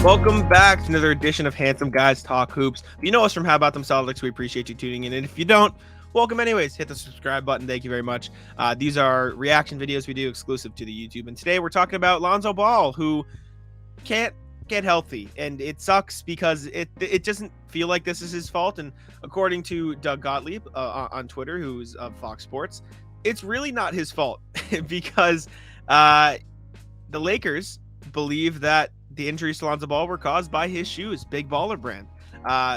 Welcome back to another edition of Handsome Guys Talk Hoops. If you know us from How About Them Celtics, we appreciate you tuning in. And if you don't, welcome anyways. Hit the subscribe button. Thank you very much. These are reaction videos we do exclusive to the YouTube. And today we're talking about Lonzo Ball, who can't get healthy. And it sucks because it doesn't feel like this is his fault. And according to Doug Gottlieb on Twitter, who's of Fox Sports, it's really not his fault because the Lakers believe that the injuries to Lonzo Ball were caused by his shoes, Big Baller brand.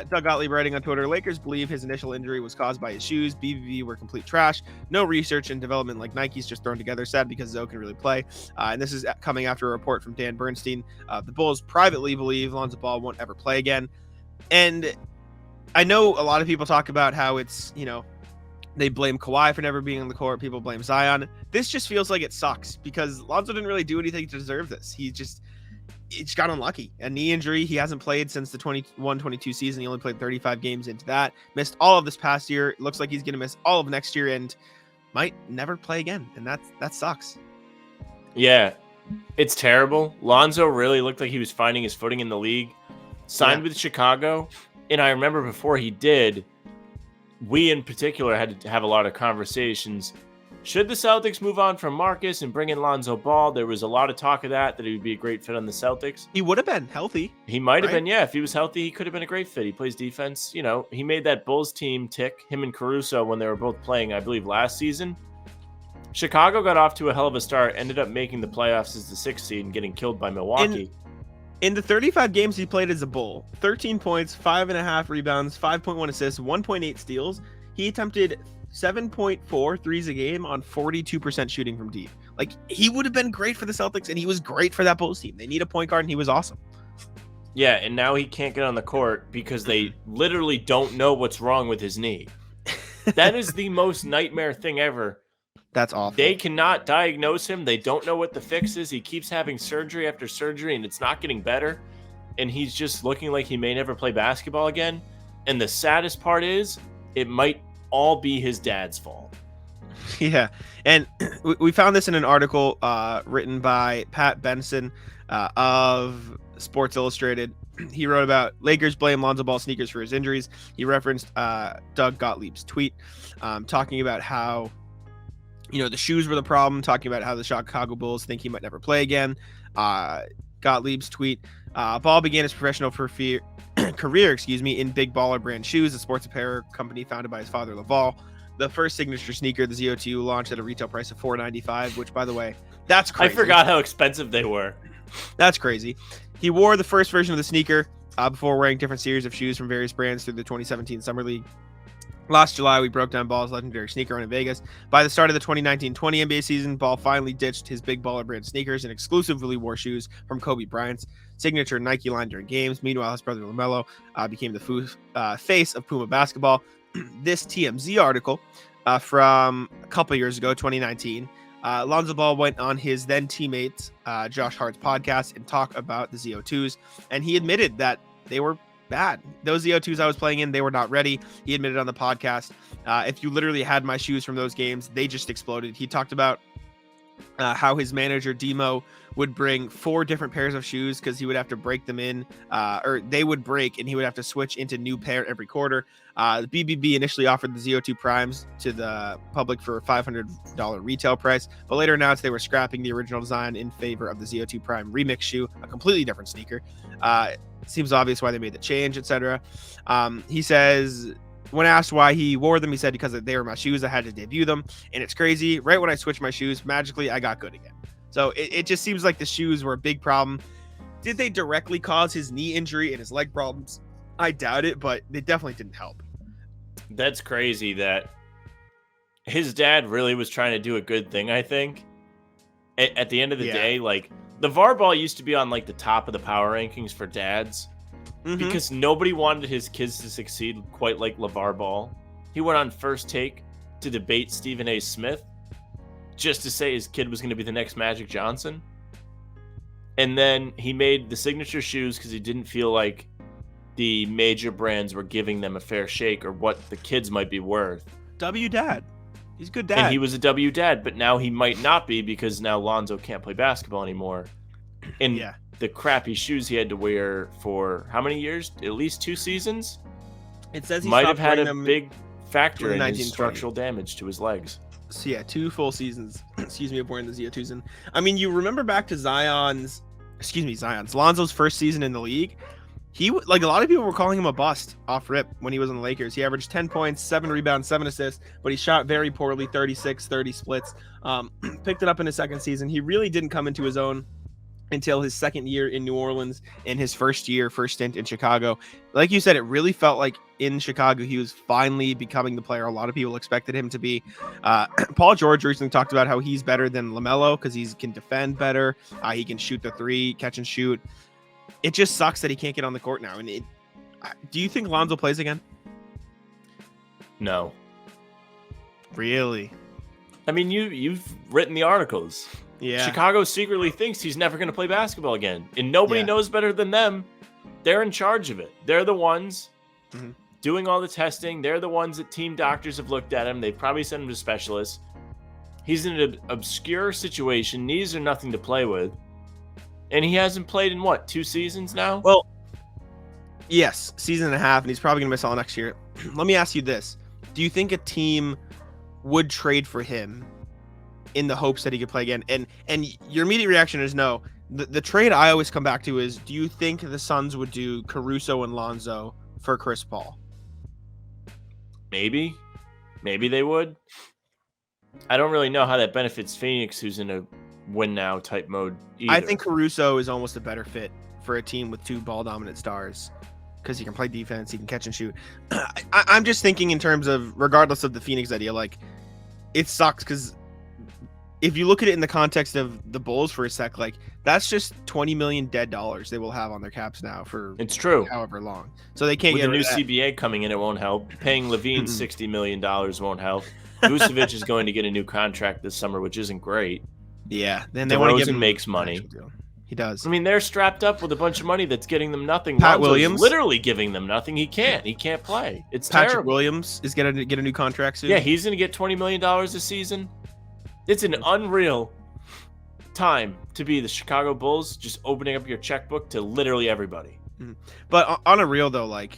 Doug Gottlieb writing on Twitter, Lakers believe his initial injury was caused by his shoes. BBB were complete trash. No research and development like Nike's just thrown together. Sad because Zoe can really play. And this is coming after a report from Dan Bernstein. The Bulls privately believe Lonzo Ball won't ever play again. And I know a lot of people talk about how it's, they blame Kawhi for never being on the court. People blame Zion. This just feels like it sucks because Lonzo didn't really do anything to deserve this. He just got unlucky. A knee injury. He hasn't played since the 21-22 season. He only played 35 games into that. Missed all of this past year. Looks like he's going to miss all of next year and might never play again. And that sucks. Yeah, it's terrible. Lonzo really looked like he was finding his footing in the league. Signed with Chicago. And I remember before he did, we in particular had to have a lot of conversations. Should the Celtics move on from Marcus and bring in Lonzo Ball? There was a lot of talk of that he would be a great fit on the Celtics. He would have been healthy. He might have been, yeah. If he was healthy, he could have been a great fit. He plays defense. He made that Bulls team tick, him and Caruso, when they were both playing, I believe, last season. Chicago got off to a hell of a start, ended up making the playoffs as the 6th seed and getting killed by Milwaukee. In the 35 games he played as a Bull, 13 points, 5.5 rebounds, 5.1 assists, 1.8 steals. He attempted 7.4 threes a game on 42% shooting from deep. Like, he would have been great for the Celtics, and he was great for that Bulls team. They need a point guard, and he was awesome. Yeah, and now he can't get on the court because they literally don't know what's wrong with his knee. That is the most nightmare thing ever. That's awful. They cannot diagnose him. They don't know what the fix is. He keeps having surgery after surgery, and it's not getting better. And he's just looking like he may never play basketball again. And the saddest part is, it might all be his dad's fault. Yeah, and we found this in an article written by Pat Benson of Sports Illustrated. He wrote about Lakers blame Lonzo Ball sneakers for his injuries. He referenced Doug Gottlieb's tweet talking about how the shoes were the problem, talking about how the Chicago Bulls think he might never play again. Gottlieb's tweet, Ball began his professional career, in Big Baller brand shoes, a sports apparel company founded by his father, Laval. The first signature sneaker, the ZO2, launched at a retail price of $4.95, which, by the way, that's crazy. I forgot how expensive they were. That's crazy. He wore the first version of the sneaker before wearing different series of shoes from various brands through the 2017 Summer League. Last July, we broke down Ball's legendary sneaker run in Vegas. By the start of the 2019-20 NBA season, Ball finally ditched his Big Baller brand sneakers and exclusively wore shoes from Kobe Bryant's signature Nike line during games. Meanwhile, his brother LaMelo became the face of Puma basketball. This TMZ article from a couple years ago, 2019, Lonzo Ball went on his then teammate Josh Hart's podcast and talked about the ZO2s, and he admitted that they were bad. Those ZO2s I was playing in, they were not ready. He admitted on the podcast, if you literally had my shoes from those games, they just exploded. He talked about how his manager Demo would bring 4 different pairs of shoes because he would have to break them in, or they would break and he would have to switch into new pair every quarter. The BBB initially offered the ZO2 Primes to the public for a $500 retail price, but later announced they were scrapping the original design in favor of the ZO2 Prime Remix shoe, a completely different sneaker. Seems obvious why they made the change, etc. He says, when asked why he wore them, he said, because they were my shoes, I had to debut them. And it's crazy. Right when I switched my shoes, magically, I got good again. So it just seems like the shoes were a big problem. Did they directly cause his knee injury and his leg problems? I doubt it, but they definitely didn't help. That's crazy that his dad really was trying to do a good thing, I think. At the end of the day, like, the VAR ball used to be on, like, the top of the power rankings for dads. Because nobody wanted his kids to succeed quite like LeVar Ball. He went on First Take to debate Stephen A. Smith just to say his kid was going to be the next Magic Johnson. And then he made the signature shoes because he didn't feel like the major brands were giving them a fair shake or what the kids might be worth. W dad. He's a good dad. And he was a W dad, but now he might not be because now Lonzo can't play basketball anymore. in the crappy shoes he had to wear for how many years? At least 2 seasons? It says he might have stopped had wearing a them big factor in 2019-20. his structural damage to his legs. So yeah, 2 full seasons, excuse me, of wearing the ZO2s. And I mean, you remember back to Lonzo's first season in the league. He, like, a lot of people were calling him a bust off rip when he was on the Lakers. He averaged 10 points, 7 rebounds, 7 assists, but he shot very poorly, 36-30 splits. Picked it up in his second season. He really didn't come into his own until his second year in New Orleans and his first stint in Chicago. Like you said, it really felt like in Chicago he was finally becoming the player a lot of people expected him to be. Paul George recently talked about how he's better than LaMelo because he can defend better. He can shoot the three, catch and shoot. It just sucks that he can't get on the court now. And do you think Lonzo plays again? No. Really? I mean, you've written the articles. Yeah. Chicago secretly thinks he's never going to play basketball again, and nobody knows better than them. They're in charge of it. They're the ones doing all the testing. They're the ones that team doctors have looked at him. They've probably sent him to specialists. He's in an obscure situation. Knees are nothing to play with. And he hasn't played in, 2 seasons now? Well, yes, season and a half, and he's probably going to miss all next year. Let me ask you this. Do you think a team would trade for him in the hopes that he could play again? And your immediate reaction is no. The trade I always come back to is, do you think the Suns would do Caruso and Lonzo for Chris Paul? Maybe. Maybe they would. I don't really know how that benefits Phoenix, who's in a win now type mode either. I think Caruso is almost a better fit for a team with 2 ball dominant stars because he can play defense, he can catch and shoot. I'm just thinking in terms of, regardless of the Phoenix idea, like, it sucks because if you look at it in the context of the Bulls for a sec, like, that's just $20 million dead dollars they will have on their caps now for it's true however long. So they can't with get the new rid of that. CBA coming in. It won't help. Paying Levine $60 million won't help. Vucevic is going to get a new contract this summer, which isn't great. Yeah, then they want to give him makes money. He does. I mean, they're strapped up with a bunch of money that's getting them nothing. Pat Lonzo's Williams literally giving them nothing. He can't play. It's Patrick terrible. Williams is gonna get a new contract soon. Yeah, he's gonna get $20 million a season. It's an unreal time to be the Chicago Bulls, just opening up your checkbook to literally everybody. But on a real though, like,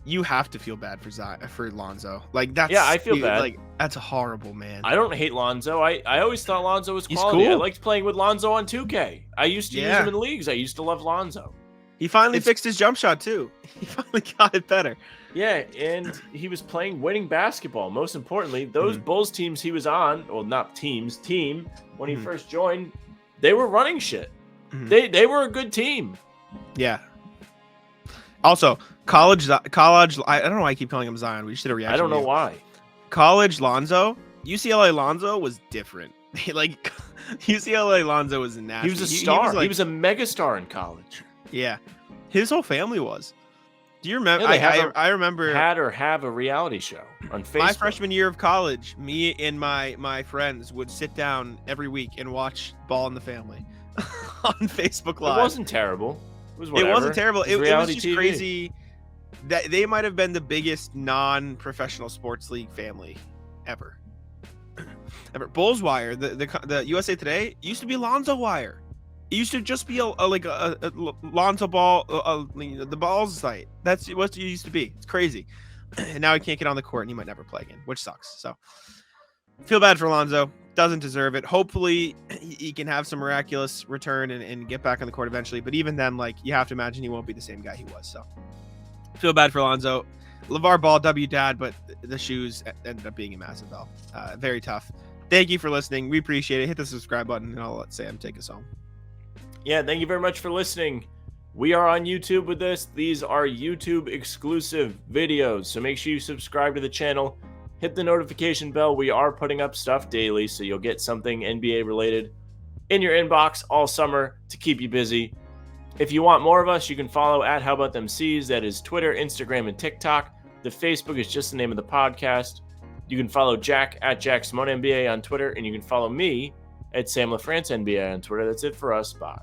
you have to feel bad for Lonzo. Like, that's I feel bad. Like, that's horrible, man. I don't hate Lonzo. I always thought Lonzo was quality. He's cool. I liked playing with Lonzo on 2K. I used to use him in leagues. I used to love Lonzo. He finally fixed his jump shot too. He finally got it better. Yeah, and he was playing winning basketball. Most importantly, those Bulls teams he was on, well, not team, when he first joined, they were running shit. They were a good team. Yeah. Also, college. I don't know why I keep calling him Zion. We just did a reaction. I don't know why. College Lonzo, UCLA Lonzo was different. Like, UCLA Lonzo was nasty. He was a star. He was a mega star in college. Yeah, his whole family was. Do you remember? Yeah, I remember have a reality show on Facebook. My freshman year of college, me and my friends would sit down every week and watch Ball in the Family on Facebook Live. It wasn't terrible. It wasn't terrible. It was just TV. crazy that they might have been the biggest non-professional sports league family ever. Bulls Wire, the USA Today used to be Lonzo Wire. It used to just be a Lonzo Ball, the Balls site. That's what it used to be. It's crazy. And now he can't get on the court and he might never play again, which sucks. So feel bad for Lonzo. Doesn't deserve it. Hopefully he can have some miraculous return and get back on the court eventually. But even then, like, you have to imagine he won't be the same guy he was. So feel bad for Lonzo. LeVar Ball, W dad, but the shoes ended up being a massive L. Very tough. Thank you for listening. We appreciate it. Hit the subscribe button and I'll let Sam take us home. Yeah, thank you very much for listening. We are on YouTube with this. These are YouTube exclusive videos. So make sure you subscribe to the channel. Hit the notification bell. We are putting up stuff daily, so you'll get something NBA related in your inbox all summer to keep you busy. If you want more of us, you can follow at How About Them C's. That is Twitter, Instagram, and TikTok. The Facebook is just the name of the podcast. You can follow Jack at Jack Simone NBA on Twitter, and you can follow me at Sam LaFrance NBA on Twitter. That's it for us. Bye.